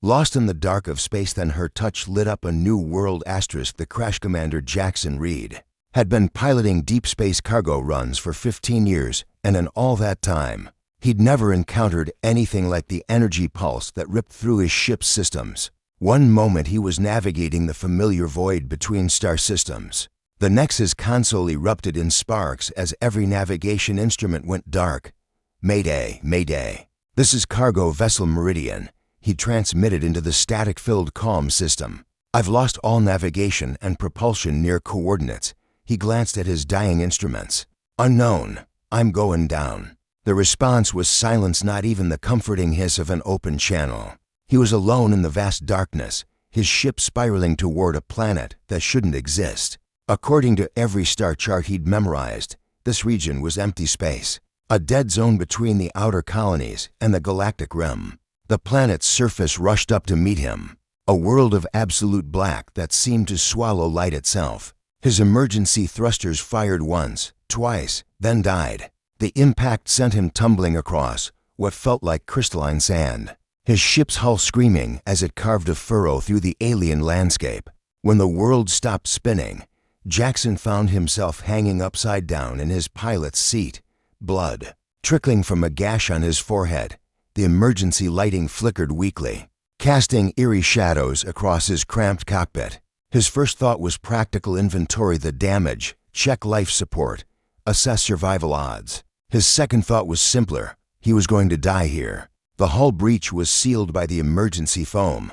Lost in the dark of space, then her touch lit up a new world. The crash commander Jackson Reed had been piloting deep space cargo runs for 15 years, and in all that time, he'd never encountered anything like the energy pulse that ripped through his ship's systems. One moment he was navigating the familiar void between star systems. The next his console erupted in sparks as every navigation instrument went dark. "Mayday, Mayday. This is cargo vessel Meridian," he transmitted into the static-filled comm system. "I've lost all navigation and propulsion near coordinates." He glanced at his dying instruments. "Unknown. I'm going down." The response was silence, not even the comforting hiss of an open channel. He was alone in the vast darkness, his ship spiraling toward a planet that shouldn't exist. According to every star chart he'd memorized, this region was empty space, a dead zone between the outer colonies and the galactic rim. The planet's surface rushed up to meet him, a world of absolute black that seemed to swallow light itself. His emergency thrusters fired once, twice, then died. The impact sent him tumbling across what felt like crystalline sand, his ship's hull screaming as it carved a furrow through the alien landscape. When the world stopped spinning, Jackson found himself hanging upside down in his pilot's seat, blood trickling from a gash on his forehead. The emergency lighting flickered weakly, casting eerie shadows across his cramped cockpit. His first thought was practical inventory the damage, check life support, assess survival odds. His second thought was simpler. He was going to die here. The hull breach was sealed by the emergency foam,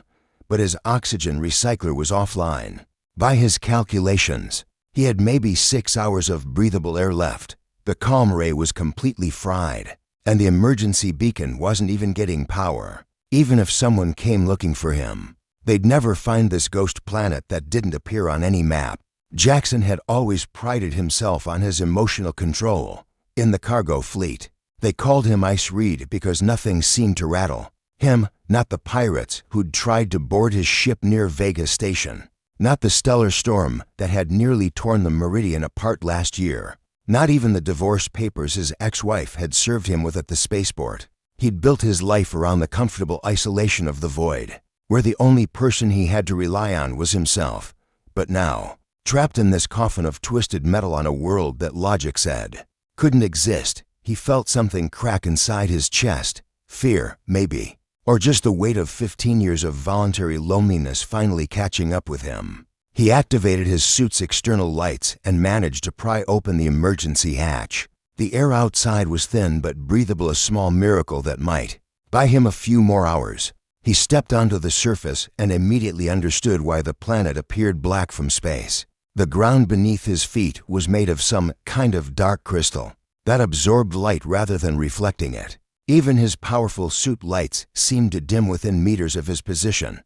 but his oxygen recycler was offline. By his calculations, he had maybe 6 hours of breathable air left. The comm ray was completely fried, and the emergency beacon wasn't even getting power. Even if someone came looking for him, they'd never find this ghost planet that didn't appear on any map. Jackson had always prided himself on his emotional control. In the cargo fleet, they called him Ice Reed because nothing seemed to rattle him, not the pirates who'd tried to board his ship near Vega Station, not the stellar storm that had nearly torn the Meridian apart last year, not even the divorce papers his ex-wife had served him with at the spaceport. He'd built his life around the comfortable isolation of the void, where the only person he had to rely on was himself. But now, trapped in this coffin of twisted metal on a world that logic said couldn't exist, he felt something crack inside his chest. Fear, maybe, or just the weight of 15 years of voluntary loneliness finally catching up with him. He activated his suit's external lights and managed to pry open the emergency hatch. The air outside was thin but breathable, a small miracle that might buy him a few more hours. He stepped onto the surface and immediately understood why the planet appeared black from space. The ground beneath his feet was made of some kind of dark crystal that absorbed light rather than reflecting it. Even his powerful suit lights seemed to dim within meters of his position.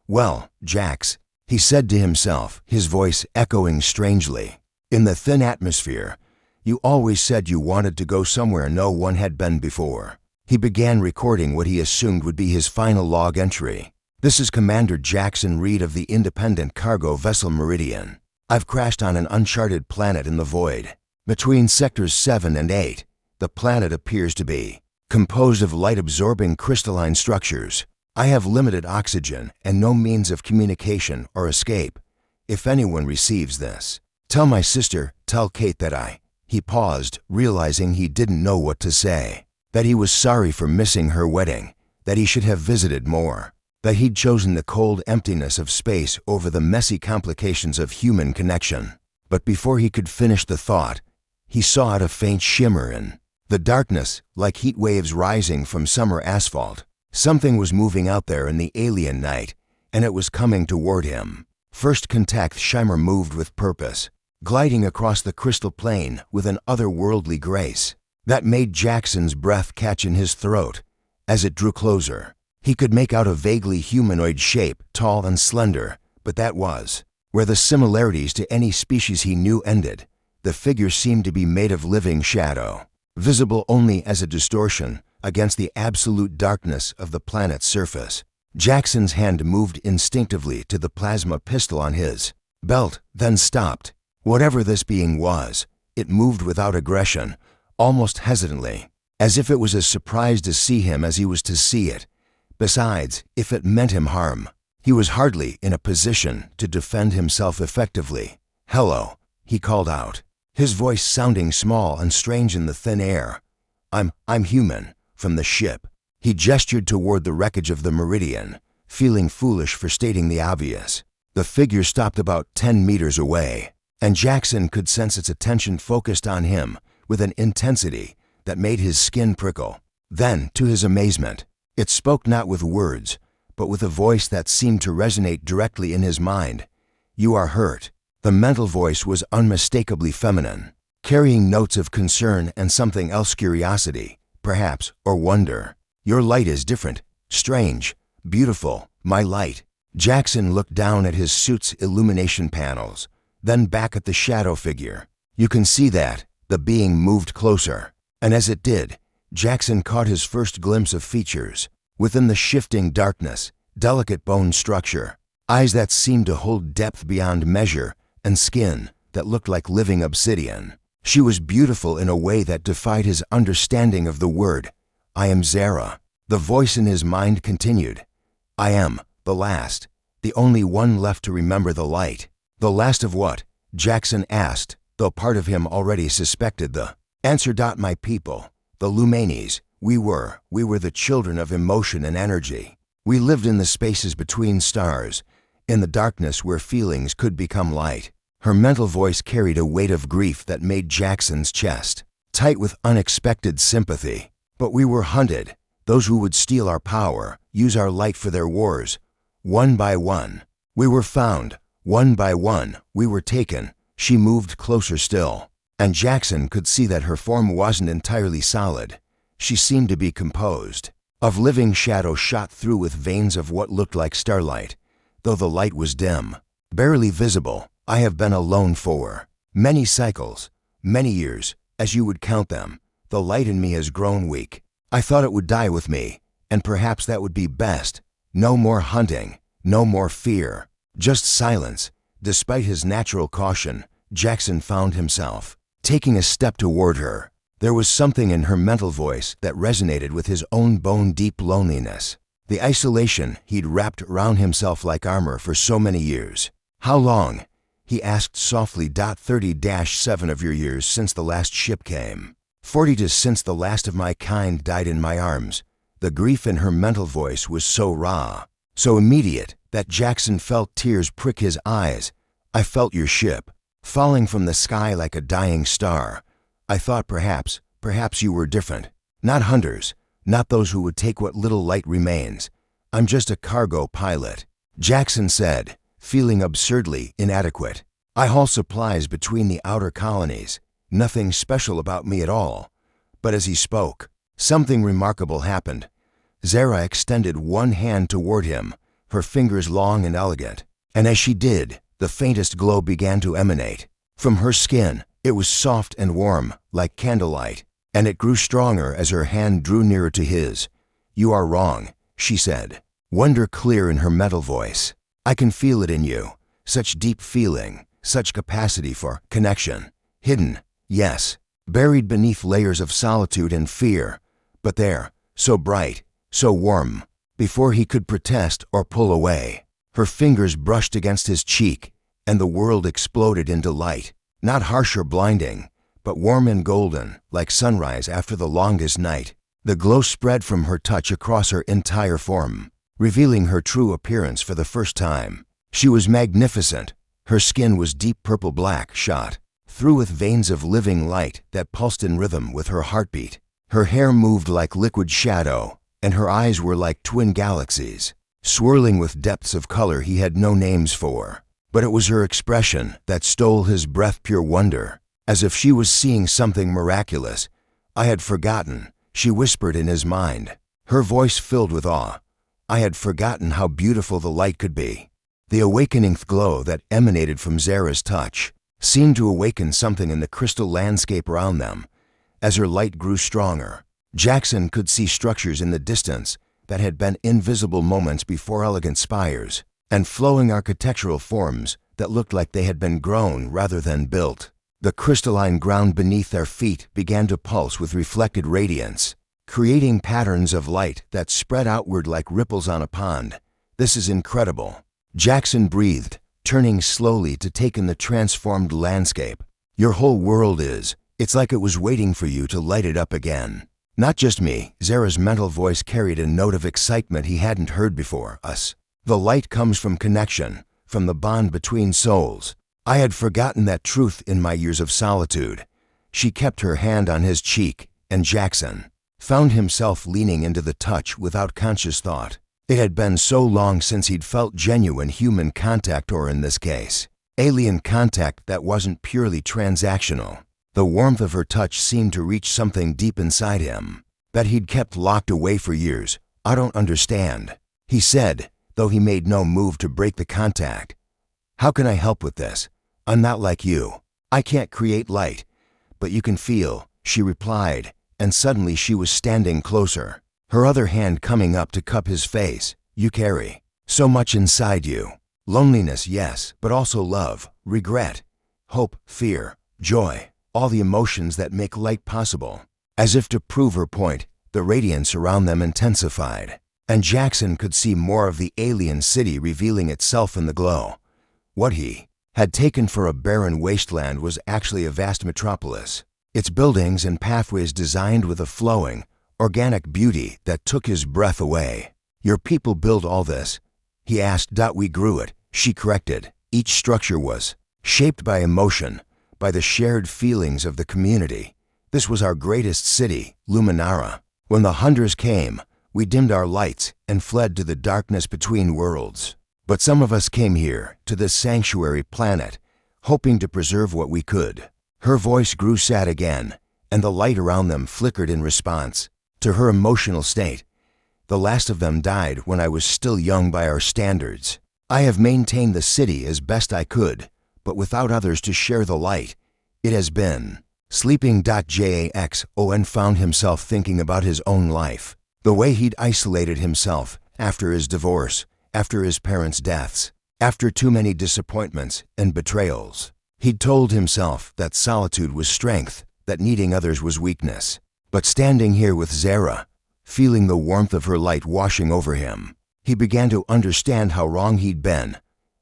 "Well, Jax," he said to himself, his voice echoing strangely. "In the thin atmosphere, you always said you wanted to go somewhere no one had been before." He began recording what he assumed would be his final log entry. "This is Commander Jackson Reed of the independent cargo vessel Meridian. I've crashed on an uncharted planet in the void. Between sectors 7 and 8, the planet appears to be composed of light-absorbing crystalline structures. I have limited oxygen and no means of communication or escape. If anyone receives this, tell my sister, tell Kate that I..." He paused, realizing he didn't know what to say. That he was sorry for missing her wedding, that he should have visited more, that he'd chosen the cold emptiness of space over the messy complications of human connection. But before he could finish the thought, he saw it, a faint shimmer in the darkness, like heat waves rising from summer asphalt. Something was moving out there in the alien night, and it was coming toward him. First contact, Shimmer moved with purpose, gliding across the crystal plane with an otherworldly grace that made Jackson's breath catch in his throat. As it drew closer, he could make out a vaguely humanoid shape, tall and slender, but that was where the similarities to any species he knew ended. The figure seemed to be made of living shadow, visible only as a distortion against the absolute darkness of the planet's surface. Jackson's hand moved instinctively to the plasma pistol on his belt, then stopped. Whatever this being was, it moved without aggression, almost hesitantly, as if it was as surprised to see him as he was to see it. Besides, if it meant him harm, he was hardly in a position to defend himself effectively. "Hello," he called out, his voice sounding small and strange in the thin air. I'm human, from the ship." He gestured toward the wreckage of the Meridian, feeling foolish for stating the obvious. The figure stopped about 10 meters away, and Jackson could sense its attention focused on him with an intensity that made his skin prickle. Then, to his amazement, it spoke not with words, but with a voice that seemed to resonate directly in his mind. "You are hurt." The mental voice was unmistakably feminine, carrying notes of concern and something else, curiosity, perhaps, or wonder. "Your light is different, strange, beautiful, my light." Jackson looked down at his suit's illumination panels, then back at the shadow figure. "You can see that." The being moved closer, and as it did, Jackson caught his first glimpse of features. Within the shifting darkness, delicate bone structure, eyes that seemed to hold depth beyond measure, and skin that looked like living obsidian. She was beautiful in a way that defied his understanding of the word. "I am Zara." The voice in his mind continued. "I am the last, the only one left to remember the light." "The last of what?" Jackson asked, though part of him already suspected the answer. "My people, the Lumanes, we were the children of emotion and energy. We lived in the spaces between stars, in the darkness where feelings could become light." Her mental voice carried a weight of grief that made Jackson's chest tight with unexpected sympathy. "But we were hunted, those who would steal our power, use our light for their wars. One by one, we were found. One by one, we were taken." She moved closer still, and Jackson could see that her form wasn't entirely solid. She seemed to be composed of living shadow shot through with veins of what looked like starlight, though the light was dim, barely visible. "I have been alone for many cycles, many years, as you would count them. The light in me has grown weak. I thought it would die with me, and perhaps that would be best. No more hunting, no more fear, just silence." Despite his natural caution, Jackson found himself taking a step toward her. There was something in her mental voice that resonated with his own bone-deep loneliness, the isolation he'd wrapped around himself like armor for so many years. "How long?" he asked softly. 30-7 of your years since the last ship came. 40 since the last of my kind died in my arms." The grief in her mental voice was so raw, so immediate, that Jackson felt tears prick his eyes. "I felt your ship falling from the sky like a dying star. I thought perhaps you were different. Not hunters, not those who would take what little light remains. I'm just a cargo pilot," Jackson said, feeling absurdly inadequate. "I haul supplies between the outer colonies. Nothing special about me at all." But as he spoke, something remarkable happened. Zara extended one hand toward him, her fingers long and elegant, and as she did, the faintest glow began to emanate from her skin. It was soft and warm, like candlelight, and it grew stronger as her hand drew nearer to his. "You are wrong," she said, wonder clear in her mental voice. "I can feel it in you, such deep feeling, such capacity for connection. Hidden, yes, buried beneath layers of solitude and fear, but there, so bright, so warm." Before he could protest or pull away, her fingers brushed against his cheek, and the world exploded into light. Not harsh or blinding, but warm and golden, like sunrise after the longest night. The glow spread from her touch across her entire form, revealing her true appearance for the first time. She was magnificent. Her skin was deep purple-black, shot through with veins of living light that pulsed in rhythm with her heartbeat. Her hair moved like liquid shadow, and her eyes were like twin galaxies, swirling with depths of color he had no names for. But it was her expression that stole his breath, pure wonder, as if she was seeing something miraculous. "I had forgotten," she whispered in his mind, her voice filled with awe. "I had forgotten how beautiful the light could be." The awakening glow that emanated from Zara's touch seemed to awaken something in the crystal landscape around them. As her light grew stronger, Jackson could see structures in the distance that had been invisible moments before, elegant spires and flowing architectural forms that looked like they had been grown rather than built. The crystalline ground beneath their feet began to pulse with reflected radiance, creating patterns of light that spread outward like ripples on a pond. This is incredible. Jackson breathed, turning slowly to take in the transformed landscape. Your whole world is. It's like it was waiting for you to light it up again. Not just me, Zara's mental voice carried a note of excitement he hadn't heard before. Us. The light comes from connection, from the bond between souls. I had forgotten that truth in my years of solitude. She kept her hand on his cheek, and Jackson found himself leaning into the touch without conscious thought. It had been so long since he'd felt genuine human contact, or in this case, alien contact that wasn't purely transactional. The warmth of her touch seemed to reach something deep inside him that he'd kept locked away for years. I don't understand, he said, though he made no move to break the contact. How can I help with this? I'm not like you. I can't create light, but you can feel, she replied, and suddenly she was standing closer, her other hand coming up to cup his face. You carry so much inside you. Loneliness, yes, but also love, regret, hope, fear, joy, all the emotions that make light possible. As if to prove her point, the radiance around them intensified, and Jackson could see more of the alien city revealing itself in the glow. What he had taken for a barren wasteland was actually a vast metropolis, its buildings and pathways designed with a flowing, organic beauty that took his breath away. Your people built all this? He asked. We grew it, she corrected. Each structure was shaped by emotion, by the shared feelings of the community. This was our greatest city, Luminara. When the hunters came, we dimmed our lights and fled to the darkness between worlds. But some of us came here, to this sanctuary planet, hoping to preserve what we could. Her voice grew sad again, and the light around them flickered in response to her emotional state. The last of them died when I was still young by our standards. I have maintained the city as best I could, but without others to share the light. It has been sleeping. Jackson found himself thinking about his own life, the way he'd isolated himself after his divorce, after his parents' deaths, after too many disappointments and betrayals. He'd told himself that solitude was strength, that needing others was weakness. But standing here with Zara, feeling the warmth of her light washing over him, he began to understand how wrong he'd been.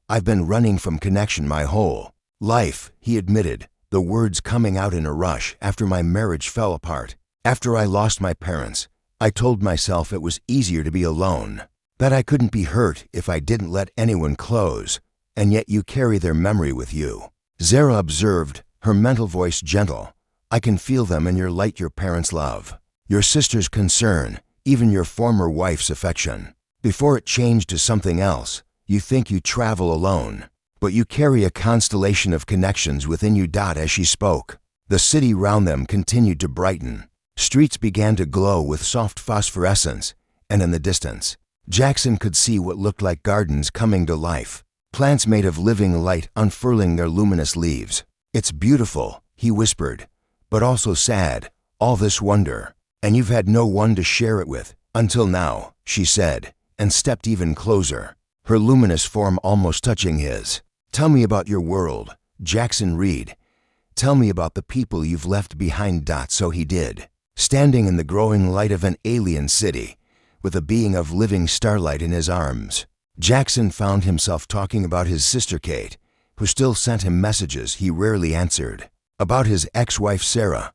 I've been running from connection my whole life, he admitted, the words coming out in a rush. After my marriage fell apart, after I lost my parents, I told myself it was easier to be alone, that I couldn't be hurt if I didn't let anyone close, and yet you carry their memory with you. Zara observed, her mental voice gentle. I can feel them in your light, your parents' love, your sister's concern, even your former wife's affection. Before it changed to something else, you think you travel alone, but you carry a constellation of connections within you. As she spoke, the city round them continued to brighten. Streets began to glow with soft phosphorescence, and in the distance, Jackson could see what looked like gardens coming to life, plants made of living light unfurling their luminous leaves. It's beautiful, he whispered, but also sad, all this wonder, and you've had no one to share it with, until now, she said, and stepped even closer, her luminous form almost touching his. Tell me about your world, Jackson Reed. Tell me about the people you've left behind. So he did, standing in the growing light of an alien city, with a being of living starlight in his arms. Jackson found himself talking about his sister Kate, who still sent him messages he rarely answered, about his ex-wife Sarah,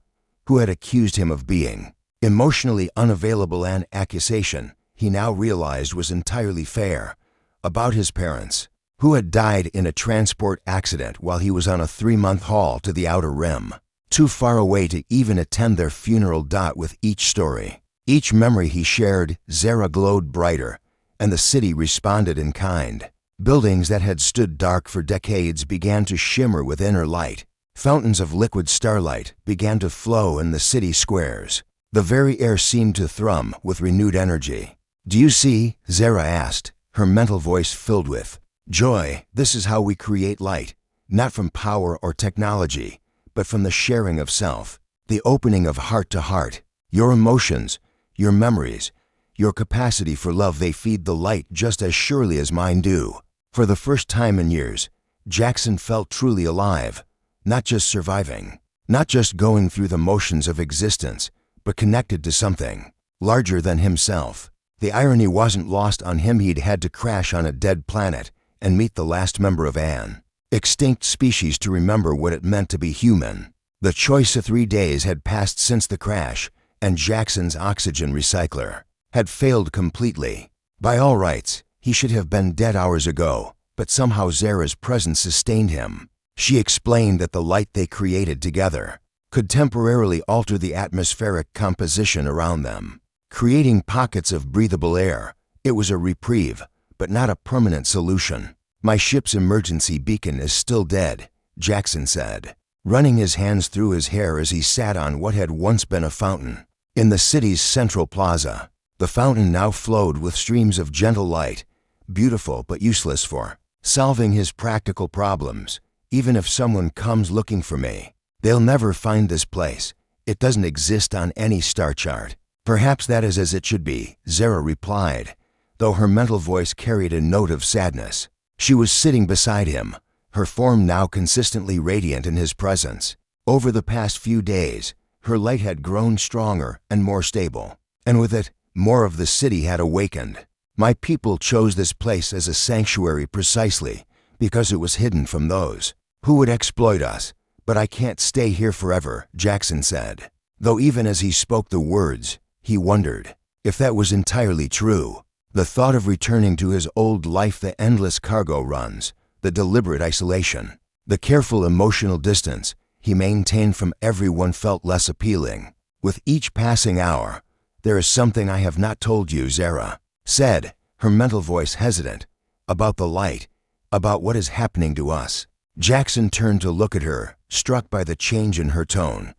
who had accused him of being emotionally unavailable, an accusation he now realized was entirely fair, about his parents, who had died in a transport accident while he was on a 3-month haul to the Outer Rim, too far away to even attend their funeral. With each story, each memory he shared, Zara glowed brighter, and the city responded in kind. Buildings that had stood dark for decades began to shimmer with inner light. Fountains of liquid starlight began to flow in the city squares. The very air seemed to thrum with renewed energy. Do you see? Zara asked, her mental voice filled with joy. This is how we create light, not from power or technology, but from the sharing of self, the opening of heart to heart. Your emotions, your memories, your capacity for love, they feed the light just as surely as mine do. For the first time in years, Jackson felt truly alive, not just surviving, not just going through the motions of existence, but connected to something larger than himself. The irony wasn't lost on him. He'd had to crash on a dead planet and meet the last member of an extinct species to remember what it meant to be human. The choice of 3 days had passed since the crash, and Jackson's oxygen recycler had failed completely. By all rights, he should have been dead hours ago, but somehow Zara's presence sustained him. She explained that the light they created together could temporarily alter the atmospheric composition around them, creating pockets of breathable air. It was a reprieve, but not a permanent solution. "My ship's emergency beacon is still dead," Jackson said, running his hands through his hair as he sat on what had once been a fountain. In the city's central plaza, the fountain now flowed with streams of gentle light, beautiful but useless for solving his practical problems. "Even if someone comes looking for me, they'll never find this place. It doesn't exist on any star chart." "Perhaps that is as it should be," Zara replied, though her mental voice carried a note of sadness. She was sitting beside him, her form now consistently radiant in his presence. Over the past few days, her light had grown stronger and more stable, and with it, more of the city had awakened. "My people chose this place as a sanctuary precisely because it was hidden from those who would exploit us. But I can't stay here forever," Jackson said, though even as he spoke the words, he wondered if that was entirely true. The thought of returning to his old life, the endless cargo runs, the deliberate isolation, the careful emotional distance he maintained from everyone felt less appealing. "With each passing hour, there is something I have not told you," Zara said, her mental voice hesitant, "about the light, about what is happening to us." Jackson turned to look at her, struck by the change in her tone.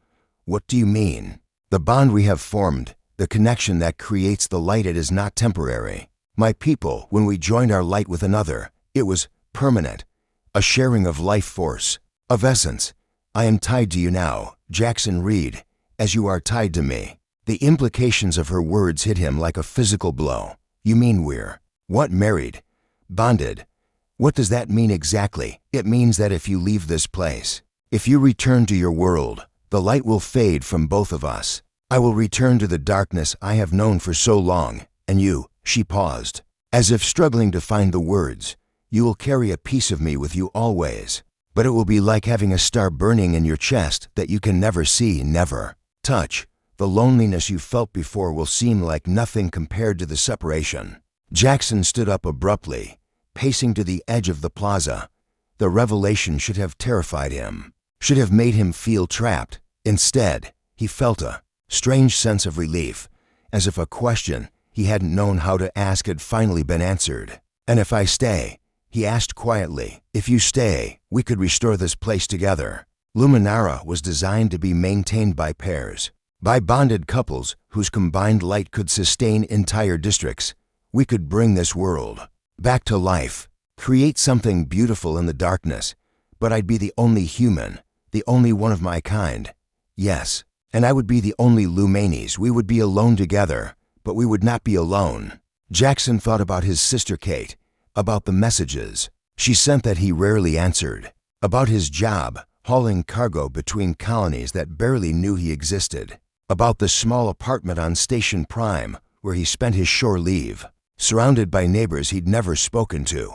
"What do you mean?" "The bond we have formed, the connection that creates the light, it is not temporary. My people, when we joined our light with another, it was permanent, a sharing of life force, of essence. I am tied to you now, Jackson Reed, as you are tied to me." The implications of her words hit him like a physical blow. "You mean we're what, married? Bonded? What does that mean exactly?" "It means that if you leave this place, if you return to your world, the light will fade from both of us. I will return to the darkness I have known for so long, and you," she paused, as if struggling to find the words, "you will carry a piece of me with you always. But it will be like having a star burning in your chest that you can never see, never touch. The loneliness you felt before will seem like nothing compared to the separation." Jackson stood up abruptly, pacing to the edge of the plaza. The revelation should have terrified him, should have made him feel trapped. Instead, he felt a strange sense of relief, as if a question he hadn't known how to ask had finally been answered. "And if I stay?" he asked quietly. "If you stay, we could restore this place together." Luminara was designed to be maintained by pairs, by bonded couples whose combined light could sustain entire districts. "We could bring this world back to life, create something beautiful in the darkness, but I'd be the only human, the only one of my kind. Yes, and I would be the only Lumanes. We would be alone together, but we would not be alone." Jackson thought about his sister Kate, about the messages she sent that he rarely answered, about his job hauling cargo between colonies that barely knew he existed, about the small apartment on Station Prime where he spent his shore leave, surrounded by neighbors he'd never spoken to.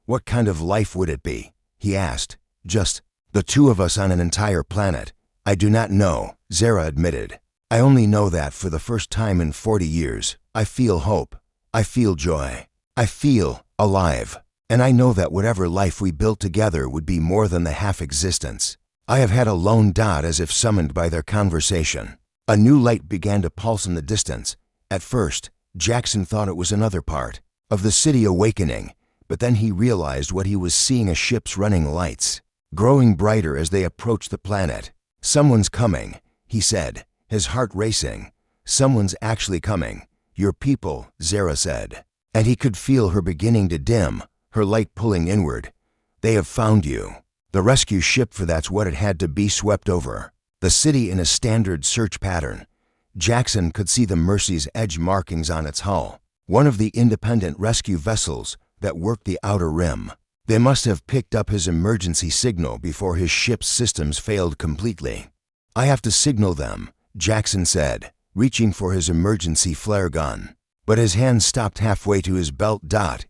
"What kind of life would it be?" he asked. "Just the two of us on an entire planet?" "I do not know," Zara admitted. "I only know that for the first time in 40 years, I feel hope. I feel joy. I feel alive. And I know that whatever life we built together would be more than the half-existence." I have had a lone dot as if summoned by their conversation. A new light began to pulse in the distance. At first, Jackson thought it was another part of the city awakening, but then he realized what he was seeing: a ship's running lights, growing brighter as they approached the planet. "Someone's coming," he said, his heart racing. "Someone's actually coming. Your people," Zara said, and he could feel her beginning to dim, her light pulling inward. "They have found you." The rescue ship, for that's what it had to be, swept over the city in a standard search pattern. Jackson could see the Mercy's edge markings on its hull, one of the independent rescue vessels that worked the outer rim. They must have picked up his emergency signal before his ship's systems failed completely. "I have to signal them," Jackson said, reaching for his emergency flare gun. But his hand stopped halfway to his belt.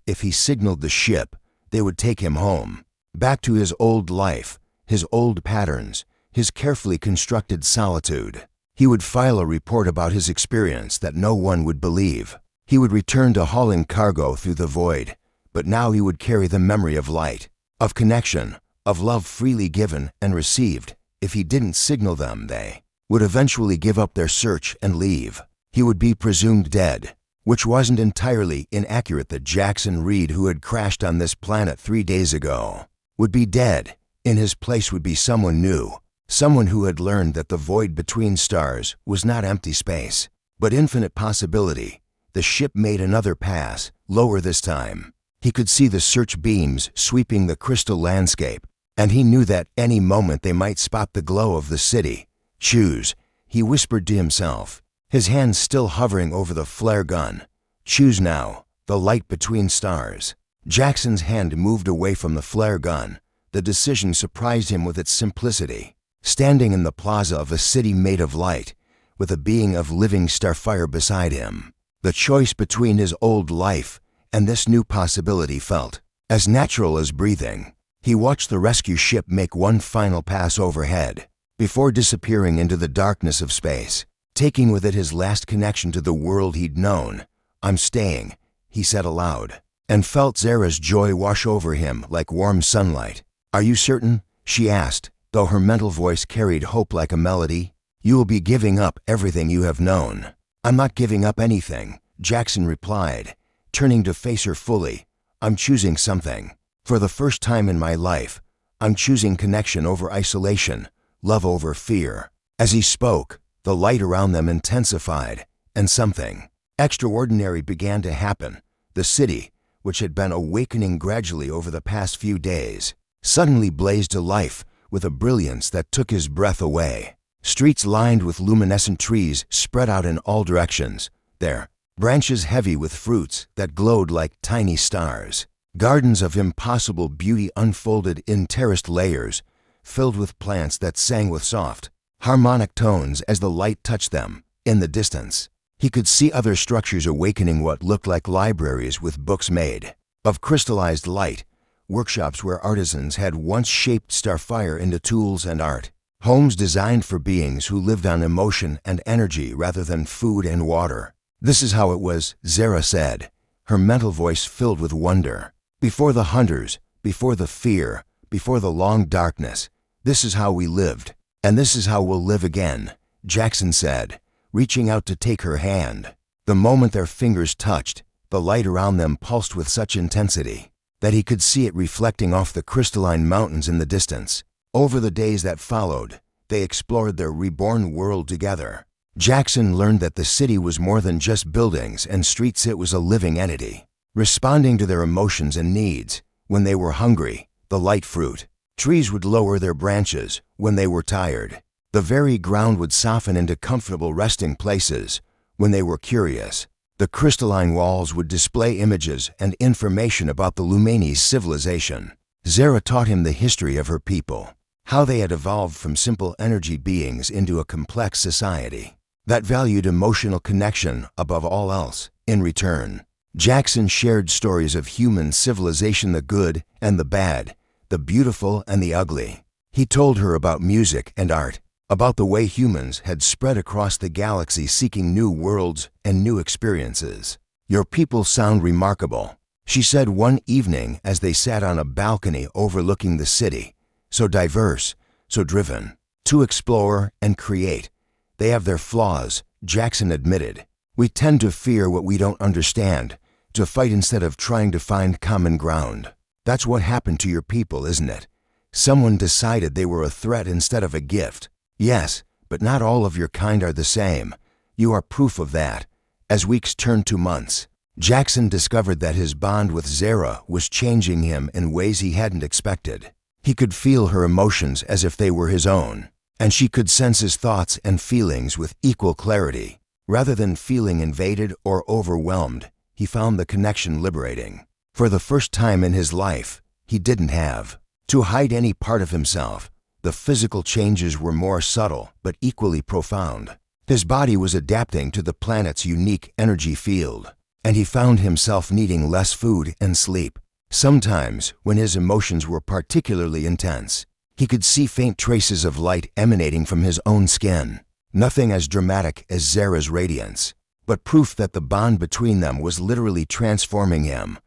If he signaled the ship, they would take him home, back to his old life, his old patterns, his carefully constructed solitude. He would file a report about his experience that no one would believe. He would return to hauling cargo through the void, but now he would carry the memory of light, of connection, of love freely given and received. If he didn't signal them, they would eventually give up their search and leave. He would be presumed dead, which wasn't entirely inaccurate. That Jackson Reed, who had crashed on this planet 3 days ago, would be dead. In his place would be someone new, someone who had learned that the void between stars was not empty space, but infinite possibility. The ship made another pass, lower this time. He could see the search beams sweeping the crystal landscape, and he knew that any moment they might spot the glow of the city. Choose, he whispered to himself, his hand still hovering over the flare gun. Choose now, the light between stars. Jackson's hand moved away from the flare gun. The decision surprised him with its simplicity. Standing in the plaza of a city made of light, with a being of living starfire beside him, the choice between his old life and this new possibility felt as natural as breathing. He watched the rescue ship make one final pass overhead, before disappearing into the darkness of space, taking with it his last connection to the world he'd known. "I'm staying," he said aloud, and felt Zara's joy wash over him like warm sunlight. "Are you certain?" she asked, though her mental voice carried hope like a melody. "You will be giving up everything you have known." "I'm not giving up anything," Jackson replied, turning to face her fully. "I'm choosing something. For the first time in my life, I'm choosing connection over isolation, love over fear." As he spoke, the light around them intensified, and something extraordinary began to happen. The city, which had been awakening gradually over the past few days, suddenly blazed to life with a brilliance that took his breath away. Streets lined with luminescent trees spread out in all directions, their branches heavy with fruits that glowed like tiny stars. Gardens of impossible beauty unfolded in terraced layers, filled with plants that sang with soft, harmonic tones as the light touched them. In the distance, he could see other structures awakening, what looked like libraries with books made of crystallized light, workshops where artisans had once shaped starfire into tools and art, homes designed for beings who lived on emotion and energy rather than food and water. "This is how it was," Zara said, her mental voice filled with wonder. "Before the hunters, before the fear, before the long darkness, this is how we lived, and this is how we'll live again," Jackson said, reaching out to take her hand. The moment their fingers touched, the light around them pulsed with such intensity that he could see it reflecting off the crystalline mountains in the distance. Over the days that followed, they explored their reborn world together. Jackson learned that the city was more than just buildings and streets. It was a living entity, responding to their emotions and needs. When they were hungry, the light fruit trees would lower their branches. When they were tired, the very ground would soften into comfortable resting places. When they were curious, the crystalline walls would display images and information about the Lumanese civilization. Zara taught him the history of her people, how they had evolved from simple energy beings into a complex society that valued emotional connection above all else. In return, Jackson shared stories of human civilization, the good and the bad, the beautiful and the ugly. He told her about music and art, about the way humans had spread across the galaxy seeking new worlds and new experiences. "Your people sound remarkable," she said one evening as they sat on a balcony overlooking the city. "So diverse, so driven to explore and create." "They have their flaws," Jackson admitted. "We tend to fear what we don't understand, to fight instead of trying to find common ground. That's what happened to your people, isn't it? Someone decided they were a threat instead of a gift." "Yes, but not all of your kind are the same. You are proof of that." As weeks turned to months, Jackson discovered that his bond with Zara was changing him in ways he hadn't expected. He could feel her emotions as if they were his own, and she could sense his thoughts and feelings with equal clarity. Rather than feeling invaded or overwhelmed, he found the connection liberating. For the first time in his life, he didn't have to hide any part of himself. The physical changes were more subtle but equally profound. His body was adapting to the planet's unique energy field, and he found himself needing less food and sleep. Sometimes, when his emotions were particularly intense, he could see faint traces of light emanating from his own skin. Nothing as dramatic as Zara's radiance, but proof that the bond between them was literally transforming him.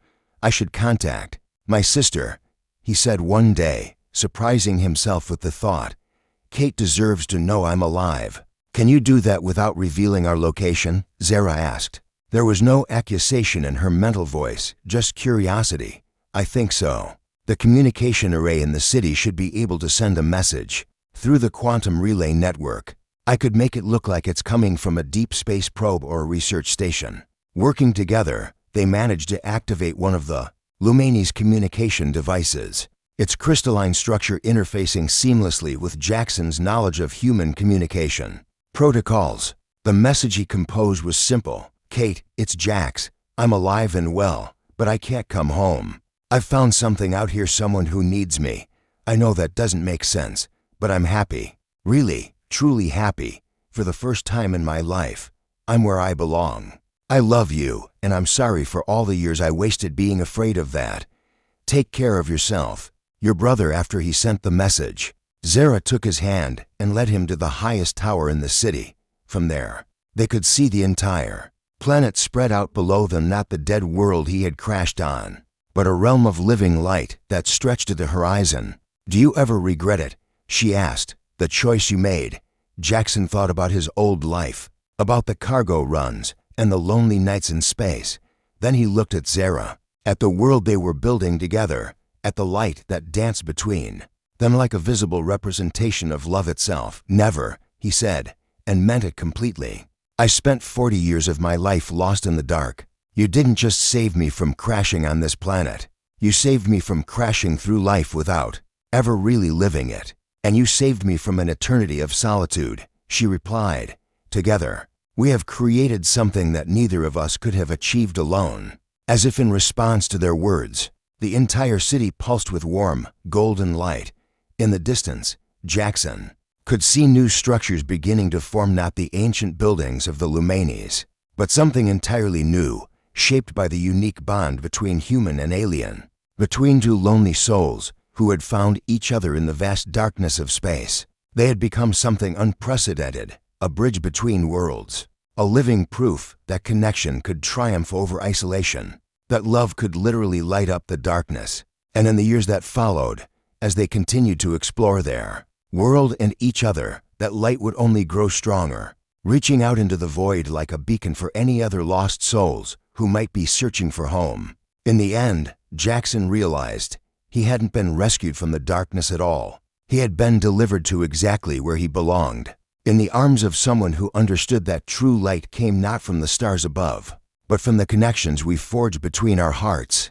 "I should contact my sister," he said one day, surprising himself with the thought. "Kate deserves to know I'm alive." "Can you do that without revealing our location?" Zara asked. There was no accusation in her mental voice, just curiosity. "I think so. The communication array in the city should be able to send a message through the quantum relay network. I could make it look like it's coming from a deep space probe or a research station." Working together, they managed to activate one of the Lumani's communication devices, its crystalline structure interfacing seamlessly with Jackson's knowledge of human communication protocols. The message he composed was simple. "Kate, it's Jax. I'm alive and well, but I can't come home. I've found something out here, someone who needs me. I know that doesn't make sense, but I'm happy. Really, truly happy. For the first time in my life, I'm where I belong. I love you, and I'm sorry for all the years I wasted being afraid of that. Take care of yourself." Your brother, after he sent the message, Zara took his hand and led him to the highest tower in the city. From there, they could see the entire planet spread out below them, not the dead world he had crashed on, but a realm of living light that stretched to the horizon. "Do you ever regret it?" she asked. "The choice you made?" Jackson thought about his old life, about the cargo runs and the lonely nights in space. Then he looked at Zara, at the world they were building together, at the light that danced between them like a visible representation of love itself. "Never," he said, and meant it completely. "I spent 40 years of my life lost in the dark. You didn't just save me from crashing on this planet. You saved me from crashing through life without ever really living it. And you saved me from an eternity of solitude," she replied. "Together, we have created something that neither of us could have achieved alone." As if in response to their words, the entire city pulsed with warm, golden light. In the distance, Jackson could see new structures beginning to form, not the ancient buildings of the Lumanis, but something entirely new, shaped by the unique bond between human and alien, between two lonely souls who had found each other in the vast darkness of space. They had become something unprecedented, a bridge between worlds, a living proof that connection could triumph over isolation, that love could literally light up the darkness. And in the years that followed, as they continued to explore their world and each other, that light would only grow stronger, reaching out into the void like a beacon for any other lost souls who might be searching for home. In the end, Jackson realized he hadn't been rescued from the darkness at all. He had been delivered to exactly where he belonged, in the arms of someone who understood that true light came not from the stars above, but from the connections we forged between our hearts.